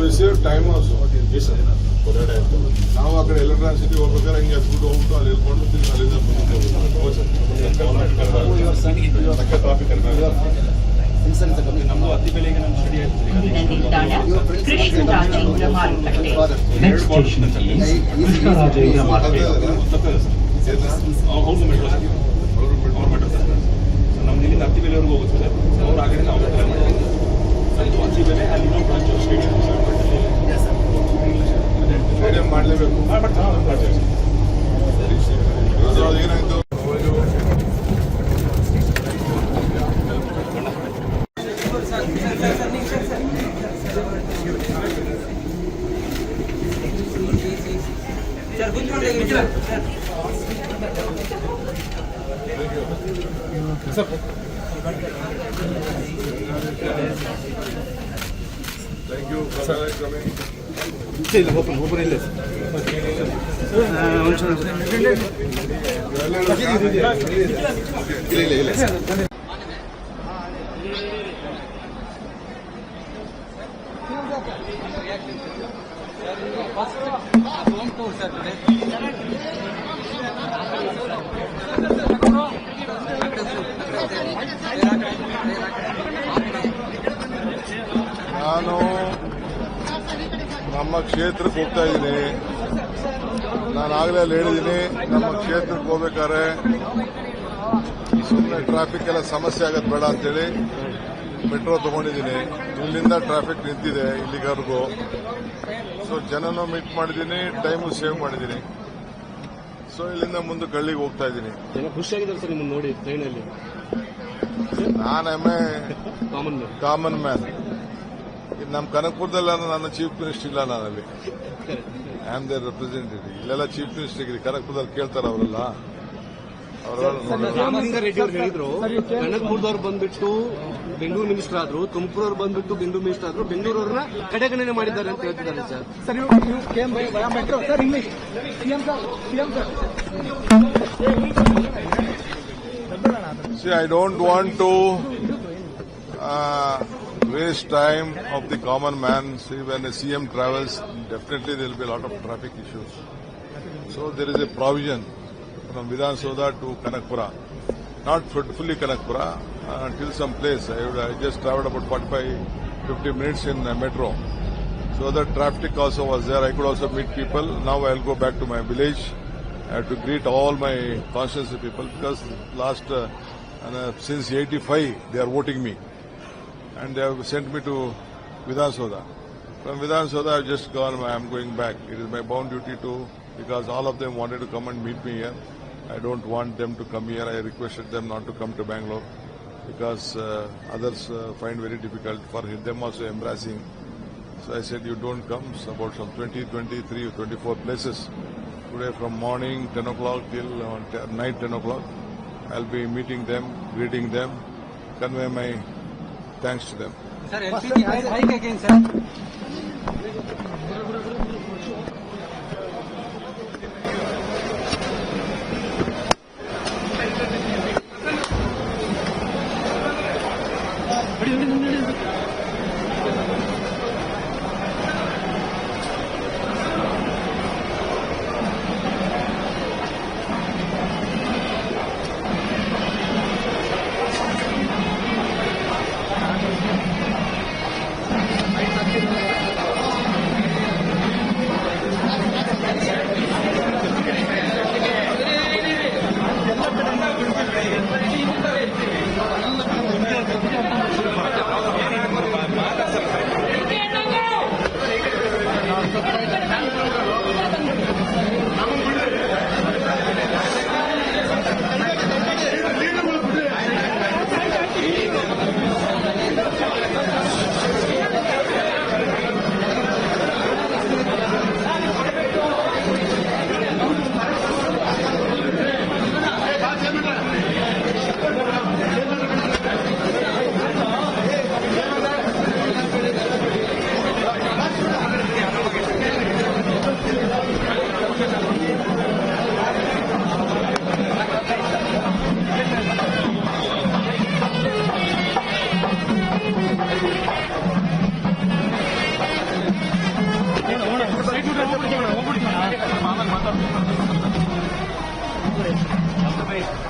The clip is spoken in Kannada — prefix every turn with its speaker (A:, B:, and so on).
A: We save time also. Yes, sir. ನಾವು ಆ ಕಡೆ ಎಲೆಕ್ಟ್ರಾನಿಕ್ ಸಿಟಿ ಹೋಗ್ಬೇಕಾದ್ರೆ ಹಿಂಗೆ ಫುಡ್ ಹೋಗ್ಬಿಟ್ಟು ಅಲ್ಲಿ ಇಳ್ಕೊಂಡು ಅಲ್ಲಿಂದ
B: ನಮ್ದು ಅತಿ ಬೆಲೆಗೆ ನಮ್ಮ ಸ್ಟಡಿ ಹೌದು ಮೆಟ್ರೋ ನಮ್ದು ಇಲ್ಲಿಂದ ಅತಿ ಬೆಲೆವರೆಗೂ ಹೋಗುತ್ತೆ ಸರ್. ಅವ್ರು ಆ ಕಡೆ ನಾವು ಅತಿ ಬೆಲೆ ಅಲ್ಲಿ ಇನ್ನೊಂದು ಬ್ರಾಂಚ್
A: ಸ್ಟೇಡಿಯಂ ಮಾಡಲೇಬೇಕು. ಏನಾಯ್ತು Thank you for coming. Open ಇಲ್ಲ ನಾನು ನಮ್ಮ ಕ್ಷೇತ್ರಕ್ಕೆ ಹೋಗ್ತಾ ಇದ್ದೀನಿ. ನಾನು ಆಗಲೇ ಅಲ್ಲಿ ಹೇಳಿದ್ದೀನಿ, ನಮ್ಮ ಕ್ಷೇತ್ರಕ್ಕೆ ಹೋಗ್ಬೇಕಾದ್ರೆ ಸುಮ್ಮನೆ ಟ್ರಾಫಿಕ್ ಎಲ್ಲ ಸಮಸ್ಯೆ ಆಗೋದು ಬೇಡ ಅಂತೇಳಿ ಮೆಟ್ರೋ ತಗೊಂಡಿದ್ದೀನಿ. ಇಲ್ಲಿಂದ ಟ್ರಾಫಿಕ್ ನಿಂತಿದೆ ಇಲ್ಲಿವರೆಗೂ. ಸೊ ಜನನೂ ಮೀಟ್ ಮಾಡಿದ್ದೀನಿ, ಟೈಮು ಸೇವ್ ಮಾಡಿದ್ದೀನಿ. ಸೊ ಇಲ್ಲಿಂದ ಮುಂದೆ ಗಳ್ಳಿಗೆ ಹೋಗ್ತಾ ಇದ್ದೀನಿ.
B: ಖುಷಿಯಾಗಿದ್ದಾರೆ ಸರ್ ನಿಮ್ಮನ್ನು ನೋಡಿ ಟ್ರೈನಲ್ಲಿ.
A: ನಾನು ಕಾಮನ್ ಮ್ಯಾನ್. ನಮ್ಮ ಕನಕಪುರದಲ್ಲಿ ನನ್ನ ಚೀಫ್ ಮಿನಿಸ್ಟರ್ ಇಲ್ಲ, ನಾನಲ್ಲಿ ಐ ಆಮ್ ದೇರ್ ರೆಪ್ರೆಸೆಂಟೇಟಿವ್. ಇಲ್ಲೆಲ್ಲ ಚೀಫ್ ಮಿನಿಸ್ಟರ್ ಇದ್ದೀರಿ, ಕನಕಪುರದಲ್ಲಿ ಕೇಳ್ತಾರ ಅವರೆಲ್ಲ.
B: ರಾಮಲಿಂಗಾರೆಡ್ಡಿ ಅವರು ಹೇಳಿದ್ರು ಕನಕಪುರದವ್ರು ಬಂದ್ಬಿಟ್ಟು ಬೆಂಗಳೂರು ಮಿನಿಸ್ಟರ್ ಆದ್ರು, ತುಮಕೂರವ್ರು ಬಂದ್ಬಿಟ್ಟು ಬೆಂಗಳೂರು ಮಿನಿಸ್ಟರ್ ಆದ್ರು, ಬೆಂಗಳೂರವ್ರನ್ನ ಕಡೆಗಣನೆ ಮಾಡಿದ್ದಾರೆ ಅಂತ ಹೇಳ್ತಿದ್ದಾರೆ sir.
A: See, I don't want to waste time of the common man. See, when a CM travels, definitely there will be a lot of traffic issues. So there is a provision from Vidhan Soda to Kanakpura, not fully Kanakpura, until some place. I just travelled about 45-50 minutes in metro. So the traffic also was there. I could also meet people. Now I will go back to my village. I have to greet all my constituency people because since 85 they are voting me. And they have sent me to Vidhan Soda. From Vidhan Soda, I have just gone. I am going back. It is my bound duty to, because all of them wanted to come and meet me here. I don't want them to come here. I requested them not to come to Bangalore because others find very difficult. For them also embarrassing. So I said, you don't come. It's about some 20, 23, 24 places. Today from morning 10 o'clock till night 10 o'clock, I'll be meeting them, greeting them, convey my thanks to them.
C: Sir, LPG hike again, sir. ಹೇಳಿ